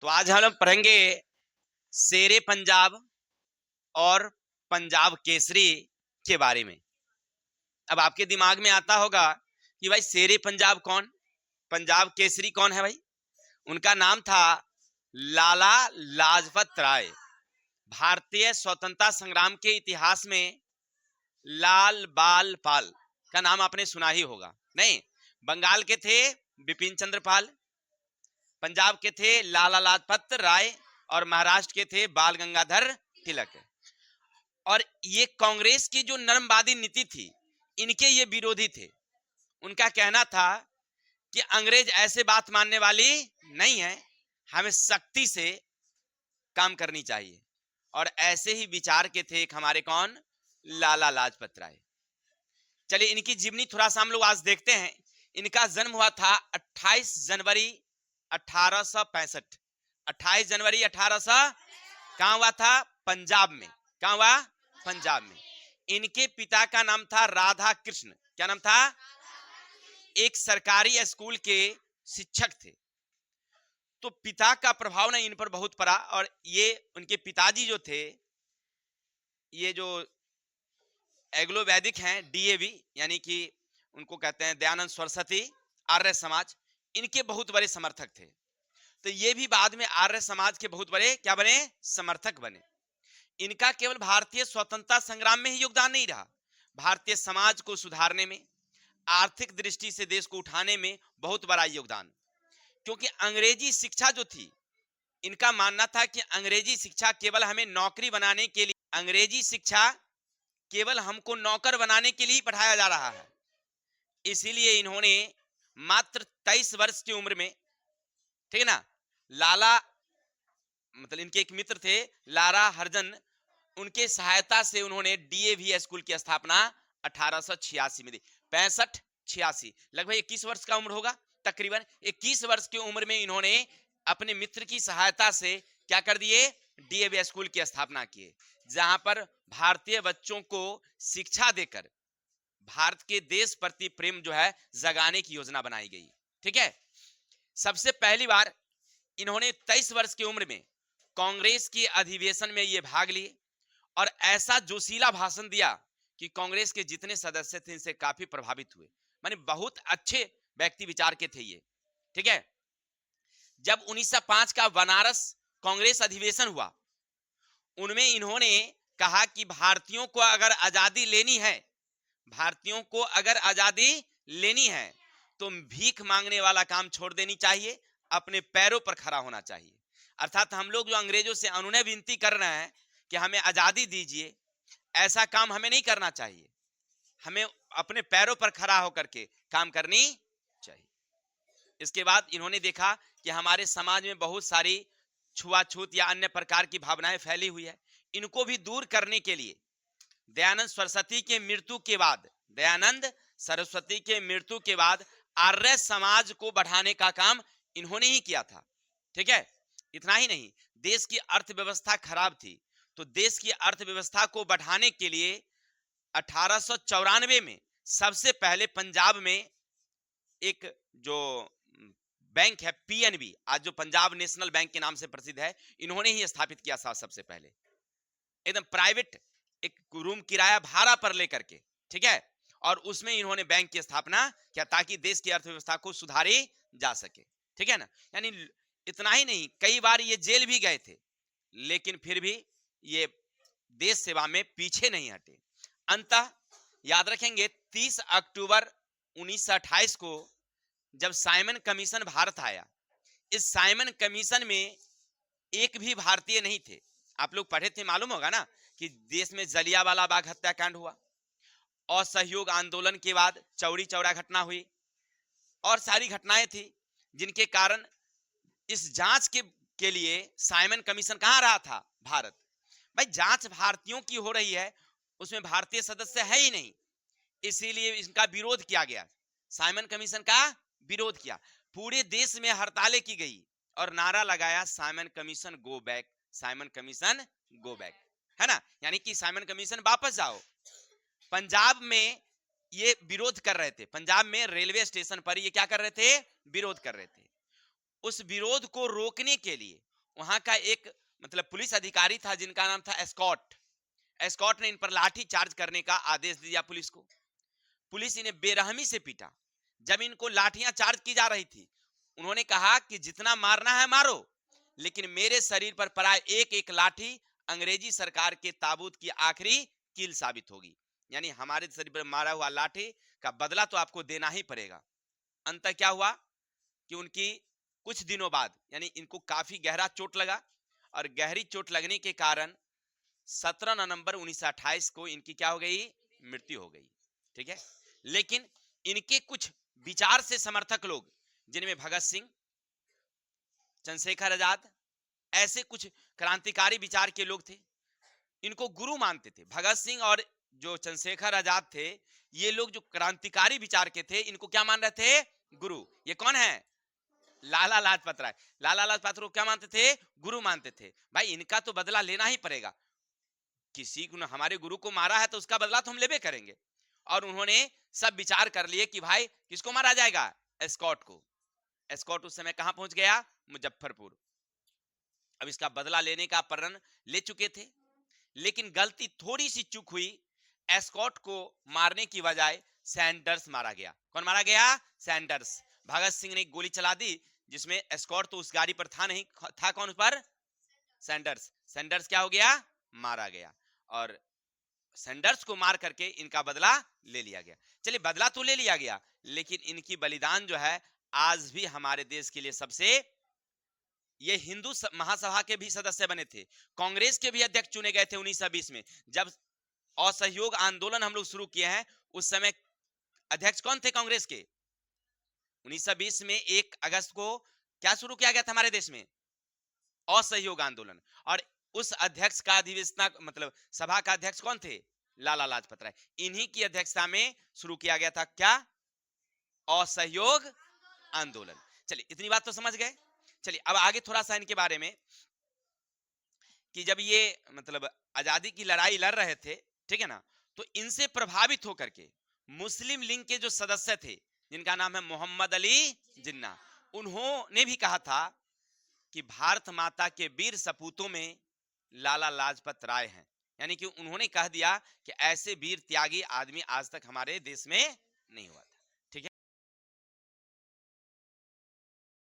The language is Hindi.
तो आज हम लोग पढ़ेंगे शेरे पंजाब और पंजाब केसरी के बारे में। अब आपके दिमाग में आता होगा कि भाई शेरे पंजाब कौन, पंजाब केसरी कौन है भाई? उनका नाम था लाला लाजपत राय। भारतीय स्वतंत्रता संग्राम के इतिहास में लाल बाल पाल का नाम आपने सुना ही होगा, नहीं? बंगाल के थे बिपिन चंद्र पाल, पंजाब के थे लाला लाजपत राय और महाराष्ट्र के थे बाल गंगाधर तिलक। और ये कांग्रेस की जो नरमवादी नीति थी, इनके ये विरोधी थे। उनका कहना था कि अंग्रेज ऐसे बात मानने वाली नहीं है, हमें सख्ती से काम करनी चाहिए। और ऐसे ही विचार के थे एक हमारे कौन, लाला लाजपत राय। चलिए इनकी जीवनी थोड़ा सा हम लोग आज देखते हैं। इनका जन्म हुआ था 28 जनवरी 1865। 28 जनवरी 1800 कहां हुआ था? पंजाब में। कहां हुआ? पंजाब में। इनके पिता का नाम था राधा कृष्ण। क्या नाम था? एक सरकारी स्कूल के शिक्षक थे। तो पिता का प्रभाव ना इन पर बहुत पड़ा। और ये उनके पिताजी जो थे, ये जो एग्लो वैदिक हैं, डीएवी यानी कि उनको कहते हैं दयानंद सरस्वती आर्य समाज, इनके बहुत बड़े समर्थक थे। तो ये भी बाद में आर्य समाज के बहुत बड़े क्या बने? समर्थक बने। इनका केवल भारतीय स्वतंत्रता संग्राम में ही योगदान नहीं रहा, भारतीय समाज को सुधारने में, आर्थिक दृष्टि से देश को उठाने में बहुत बड़ा योगदान। क्योंकि अंग्रेजी शिक्षा जो थी, इनका मानना था कि अंग्रेजी शिक्षा केवल हमें नौकरी बनाने के लिए, अंग्रेजी शिक्षा केवल हमको नौकर बनाने के लिए पढ़ाया जा रहा है। इसीलिए इन्होंने मात्र 23 वर्ष की उम्र में, ठीक है ना, लाला मतलब इनके एक मित्र थे लारा हरजन, उनके सहायता से उन्होंने डीएवी स्कूल की स्थापना 1886 में दी। 65-86 लगभग 21 वर्ष का उम्र होगा। तकरीबन 21 वर्ष की उम्र में इन्होंने अपने मित्र की सहायता से क्या कर दिए? डीएवी स्कूल की स्थापना किए, जहां पर भारतीय बच्चों को शिक्षा देकर भारत के देश प्रति प्रेम जो है जगाने की योजना बनाई गई। ठीक है। सबसे पहली बार इन्होंने 23 वर्ष की उम्र में कांग्रेस की अधिवेशन में ये भाग लिए और ऐसा जोशीला भाषण दिया कि कांग्रेस के जितने सदस्य थे इनसे काफी प्रभावित हुए। माने बहुत अच्छे व्यक्ति विचार के थे ये। ठीक है। जब 1905 का बनारस कांग्रेस अधिवेशन हुआ, उनमें इन्होंने कहा कि भारतीयों को अगर आजादी लेनी है, भारतीयों को अगर आजादी लेनी है तो भीख मांगने वाला काम छोड़ देनी चाहिए, अपने पैरों पर खड़ा होना चाहिए। अर्थात हम लोग जो अंग्रेजों से अनुनय विनती कर रहे हैं कि हमें आजादी दीजिए, ऐसा काम हमें नहीं करना चाहिए। हमें अपने पैरों पर खड़ा होकर के काम करनी चाहिए। इसके बाद इन्होंने देखा कि हमारे समाज में बहुत सारी छुआछूत या अन्य प्रकार की भावनाएं फैली हुई है। इनको भी दूर करने के लिए दयानंद सरस्वती के मृत्यु के बाद, दयानंद सरस्वती के मृत्यु के बाद आर्य समाज को बढ़ाने का काम इन्होंने ही किया था। ठीक है। इतना ही नहीं, देश की अर्थव्यवस्था खराब थी, तो देश की अर्थव्यवस्था को बढ़ाने के लिए 1894 में सबसे पहले पंजाब में एक जो बैंक है पीएनबी, आज जो पंजाब नेशनल बैंक के नाम से प्रसिद्ध है, इन्होंने ही स्थापित किया था सबसे पहले, एकदम प्राइवेट एक रूम किराया भाड़ा पर लेकर के। ठीक है। और उसमें इन्होंने बैंक की स्थापना किया ताकि देश की अर्थव्यवस्था को सुधारी जा सके। ठीक है ना। यानी इतना ही नहीं, कई बार ये जेल भी गए थे, लेकिन फिर भी ये देश सेवा में पीछे नहीं हटे। अंततः याद रखेंगे 30 अक्टूबर 1928 को जब साइमन कमीशन भारत आया, इस साइमन कमीशन में एक भी भारतीय नहीं थे। आप लोग पढ़े थे, मालूम होगा ना कि देश में जलियांवाला बाग हत्याकांड हुआ, असहयोग आंदोलन के बाद चौरी चौरा घटना हुई, और सारी घटनाएं थी जिनके कारण इस जांच के लिए साइमन कमीशन कहां रहा था? भारत। भाई जांच भारतीयों की हो रही है, उसमें भारतीय सदस्य है ही नहीं, इसीलिए इनका विरोध किया गया। साइमन कमीशन का विरोध किया, पूरे देश में हड़तालें की गई और नारा लगाया Simon commission go back, Simon commission go back, है ना। यानी कि साइमन कमीशन वापस जाओ। पंजाब में ये विरोध कर रहे थे, पंजाब में रेलवे स्टेशन पर ये क्या कर रहे थे? विरोध कर रहे थे। उस विरोध को रोकने के लिए वहां का एक मतलब पुलिस अधिकारी था जिनका नाम था एस्कॉट। एस्कॉट ने इन पर लाठी चार्ज करने का आदेश दिया पुलिस को। पुलिस इन्हें बेरहमी से पीटा। जब इनको लाठियां चार्ज की जा रही थी, उन्होंने कहा कि जितना मारना है मारो, लेकिन मेरे शरीर पर पड़ा एक एक लाठी अंग्रेजी सरकार के ताबूत की आखिरी कील साबित होगी। यानी हमारे शरीर पर मारा हुआ लाठी का बदला तो आपको देना ही पड़ेगा। अंत क्या हुआ कि उनकी कुछ दिनों बाद, यानी इनको काफी गहरा चोट लगा, और गहरी चोट लगने के कारण 17 नवंबर 1928 को इनकी क्या हो गई? मृत्यु हो गई। ठीक है, लेकिन इनके कुछ विचार से समर्थक लोग, जिनमें भगत सिंह, चंद्रशेखर आजाद, ऐसे कुछ क्रांतिकारी विचार के लोग थे, इनको गुरु मानते थे। भगत सिंह और जो चंद्रशेखर आजाद थे, ये लोग जो क्रांतिकारी विचार के थे, इनको क्या मान रहे थे? गुरु। ये कौन है? लाला लाजपत राय। लाला लाजपत राय क्या मानते थे? गुरु मानते थे। भाई इनका तो बदला लेना ही पड़ेगा, किसी को हमारे गुरु को मारा है तो उसका बदला तो हम लेबे करेंगे। और उन्होंने सब विचार कर लिए कि भाई किसको मारा जाएगा? एस्कॉट को। एस्कॉट उस समय कहां पहुंच गया? मुजफ्फरपुर। अब इसका बदला लेने का प्रण ले चुके थे, लेकिन गलती, थोड़ी सी चूक हुई। एस्कॉट को मारने की बजाय सैंडर्स मारा गया। कौन मारा गया? सैंडर्स। भगत सिंह ने एक गोली चला दी, जिसमें एस्कॉट तो उस गाड़ी पर था नहीं, था कौन उस पर? सैंडर्स। सैंडर्स क्या हो गया? मारा गया। और सैंडर्स को मार करके इनका बदला ले लिया गया। चलिए, बदला तो ले लिया गया, लेकिन इनकी बलिदान जो है आज भी हमारे देश के लिए सबसे, ये हिंदू महासभा के भी सदस्य बने थे, कांग्रेस के भी अध्यक्ष चुने गए थे 1920 में। जब असहयोग आंदोलन हम लोग शुरू किए हैं, उस समय अध्यक्ष कौन थे कांग्रेस के? 1920 में 1 अगस्त को क्या शुरू किया गया था हमारे देश में? असहयोग आंदोलन। और उस अध्यक्ष का अधिवेशन, मतलब सभा का अध्यक्ष कौन थे? लाला लाजपत राय। इन्हीं की अध्यक्षता में शुरू किया गया था क्या? असहयोग आंदोलन। चलिए, इतनी बात तो समझ गए। चलिए, अब आगे थोड़ा सा इनके बारे में, कि जब ये मतलब आजादी की लड़ाई लड़ रहे थे, ठीक है ना, तो इनसे प्रभावित होकर के मुस्लिम लीग के जो सदस्य थे, जिनका नाम है मोहम्मद अली जिन्ना, उन्होंने भी कहा था कि भारत माता के वीर सपूतों में लाला लाजपत राय हैं। यानी कि उन्होंने कह दिया कि ऐसे वीर त्यागी आदमी आज तक हमारे देश में नहीं हुआ।